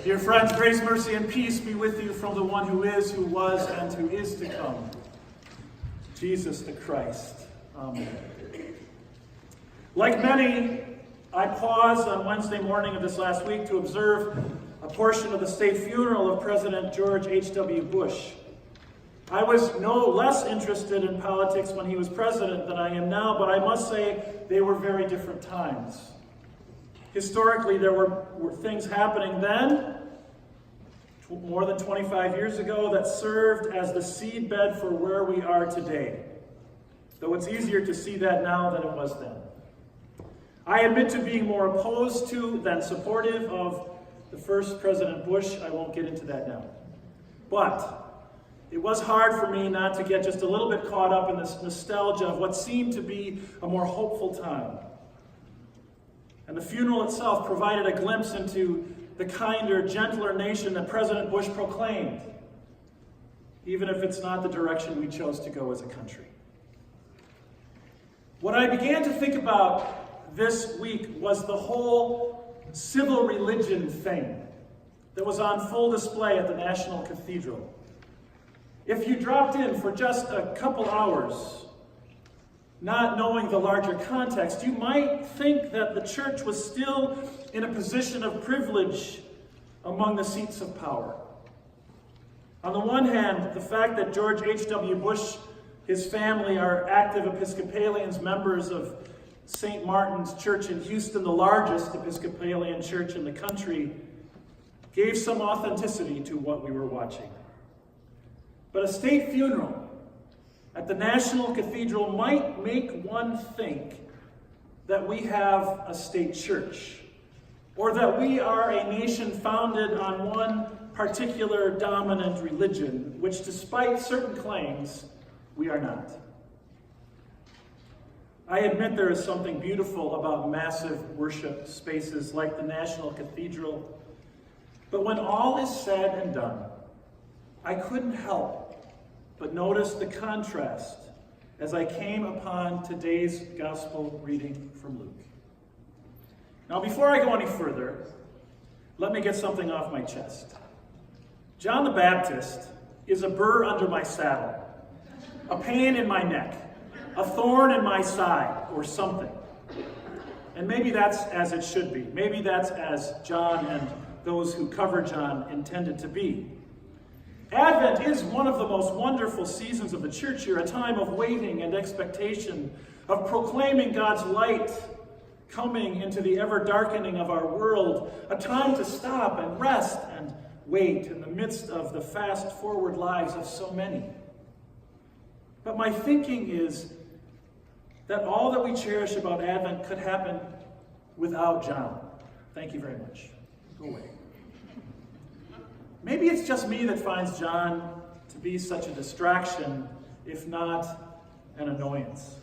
Dear friends, grace, mercy, and peace be with you from the one who is, who was, and who is to come, Jesus the Christ. Amen. Like many, I paused on Wednesday morning of this last week to observe a portion of the state funeral of President George H.W. Bush. I was no less interested in politics when he was president than I am now, but I must say they were very different times. Historically, there were things happening then, more than 25 years ago, that served as the seedbed for where we are today. Though it's easier to see that now than it was then. I admit to being more opposed to than supportive of the first President Bush. I won't get into that now. But it was hard for me not to get just a little bit caught up in this nostalgia of what seemed to be a more hopeful time. And the funeral itself provided a glimpse into the kinder, gentler nation that President Bush proclaimed, even if it's not the direction we chose to go as a country. What I began to think about this week was the whole civil religion thing that was on full display at the National Cathedral. If you dropped in for just a couple hours, not knowing the larger context, you might think that the church was still in a position of privilege among the seats of power. On the one hand, the fact that George H.W. Bush, his family are active Episcopalians, members of St. Martin's Church in Houston, the largest Episcopalian church in the country, gave some authenticity to what we were watching. But a state funeral at the National Cathedral might make one think that we have a state church, or that we are a nation founded on one particular dominant religion, which despite certain claims, we are not. I admit there is something beautiful about massive worship spaces like the National Cathedral, but when all is said and done, I couldn't help but notice the contrast as I came upon today's gospel reading from Luke. Now, before I go any further, let me get something off my chest. John the Baptist is a burr under my saddle, a pain in my neck, a thorn in my side, or something. And maybe that's as it should be. Maybe that's as John and those who cover John intended to be. Advent is one of the most wonderful seasons of the church year, a time of waiting and expectation, of proclaiming God's light coming into the ever-darkening of our world, a time to stop and rest and wait in the midst of the fast-forward lives of so many. But my thinking is that all that we cherish about Advent could happen without John. Thank you very much. Go away. Maybe it's just me that finds John to be such a distraction, if not an annoyance.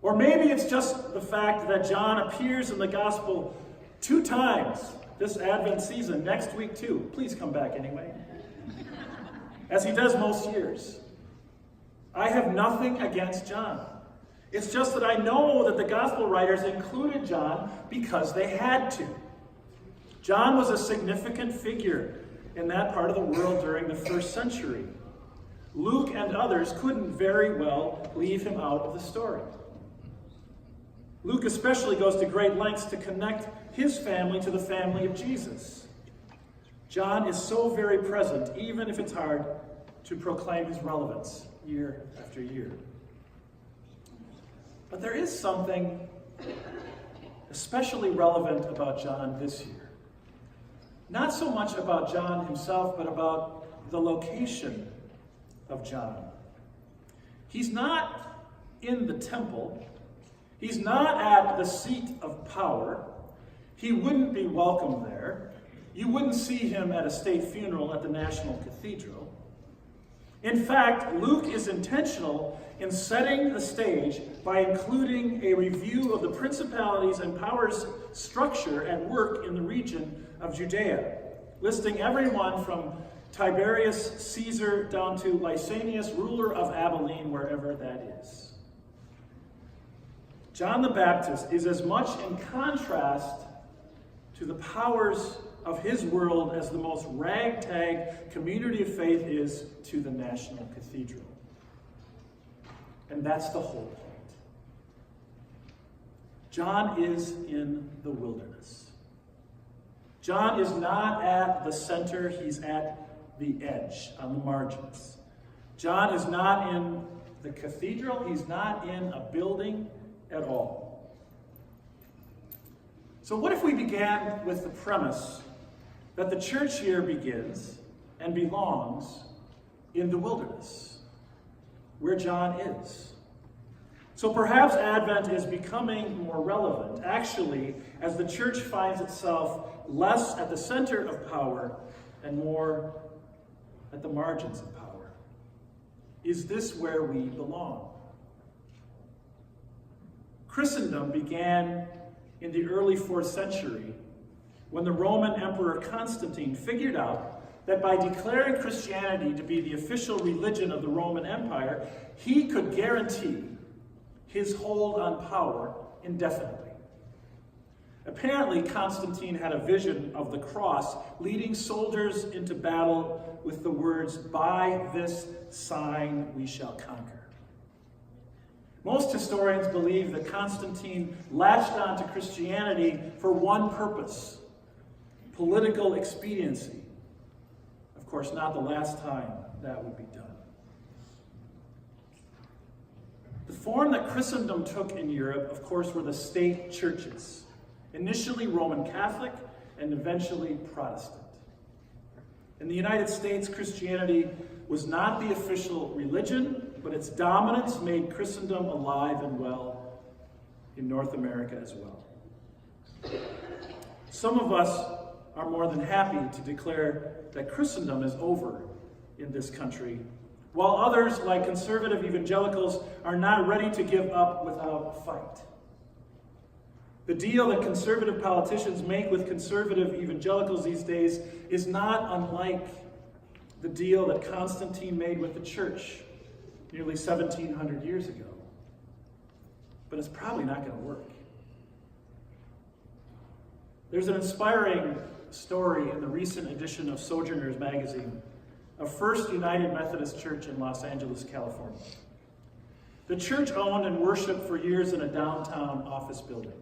Or maybe it's just the fact that John appears in the gospel 2 times this Advent season, next week too. Please come back anyway. As he does most years. I have nothing against John. It's just that I know that the gospel writers included John because they had to. John was a significant figure in that part of the world during the first century. Luke and others couldn't very well leave him out of the story. Luke especially goes to great lengths to connect his family to the family of Jesus. John is so very present, even if it's hard to proclaim his relevance year after year. But there is something especially relevant about John this year. Not so much about John himself, but about the location of John. He's not in the temple. He's not at the seat of power. He wouldn't be welcome there. You wouldn't see him at a state funeral at the National Cathedral. In fact, Luke is intentional in setting the stage by including a review of the principalities and powers structure at work in the region of Judea, listing everyone from Tiberius Caesar down to Lysanias, ruler of Abilene, wherever that is. John the Baptist is as much in contrast to the powers of his world as the most ragtag community of faith is to the National Cathedral. And that's the whole point. John is in the wilderness. John is not at the center, he's at the edge, on the margins. John is not in the cathedral, he's not in a building at all. So what if we began with the premise that the church here begins and belongs in the wilderness, where John is? So perhaps Advent is becoming more relevant, actually, as the church finds itself less at the center of power and more at the margins of power. Is this where we belong? Christendom began in the early 4th century when the Roman Emperor Constantine figured out that by declaring Christianity to be the official religion of the Roman Empire, he could guarantee his hold on power indefinitely. Apparently, Constantine had a vision of the cross leading soldiers into battle with the words, "By this sign we shall conquer." Most historians believe that Constantine latched on to Christianity for one purpose: political expediency. Of course, not the last time that would be done. The form that Christendom took in Europe, of course, were the state churches, initially Roman Catholic and eventually Protestant. In the United States, Christianity was not the official religion, but its dominance made Christendom alive and well in North America as well. Some of us are more than happy to declare that Christendom is over in this country, while others, like conservative evangelicals, are not ready to give up without a fight. The deal that conservative politicians make with conservative evangelicals these days is not unlike the deal that Constantine made with the church nearly 1,700 years ago. But it's probably not going to work. There's an inspiring story in the recent edition of Sojourners magazine of First United Methodist Church in Los Angeles, California. The church owned and worshiped for years in a downtown office building.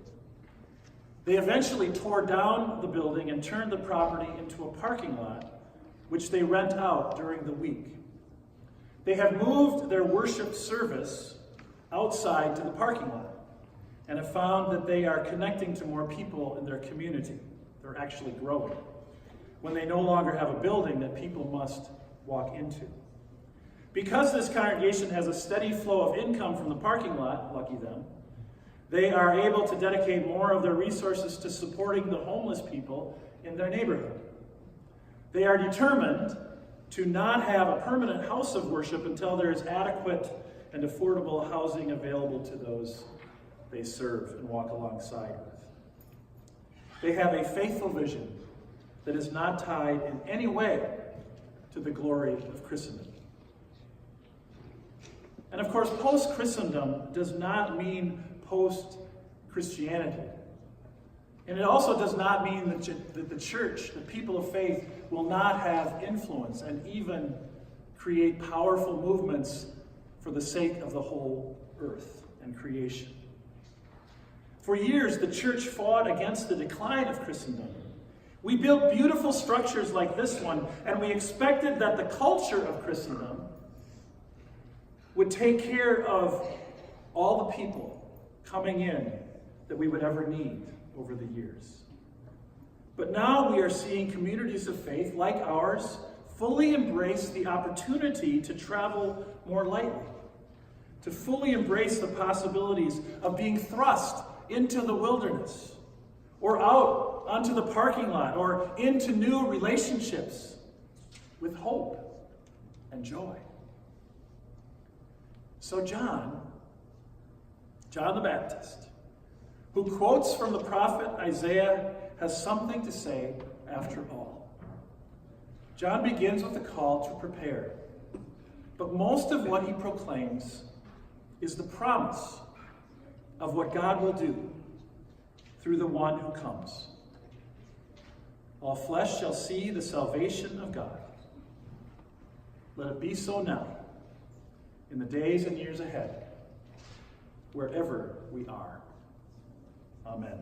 They eventually tore down the building and turned the property into a parking lot, which they rent out during the week. They have moved their worship service outside to the parking lot and have found that they are connecting to more people in their community. They're actually growing when they no longer have a building that people must walk into. Because this congregation has a steady flow of income from the parking lot, lucky them, they are able to dedicate more of their resources to supporting the homeless people in their neighborhood. They are determined to not have a permanent house of worship until there is adequate and affordable housing available to those they serve and walk alongside with. They have a faithful vision that is not tied in any way to the glory of Christendom. And of course, post-Christendom does not mean post-Christianity. And it also does not mean that the church, the people of faith, will not have influence and even create powerful movements for the sake of the whole earth and creation. For years, the church fought against the decline of Christendom. We built beautiful structures like this one, and we expected that the culture of Christendom would take care of all the people coming in that we would ever need over the years. But now we are seeing communities of faith like ours fully embrace the opportunity to travel more lightly, to fully embrace the possibilities of being thrust into the wilderness, or out onto the parking lot, or into new relationships with hope and joy. So John the Baptist, who quotes from the prophet Isaiah, has something to say after all. John begins with a call to prepare, but most of what he proclaims is the promise of what God will do through the one who comes. all flesh shall see the salvation of God. Let it be so now, in the days and years ahead, wherever we are. Amen.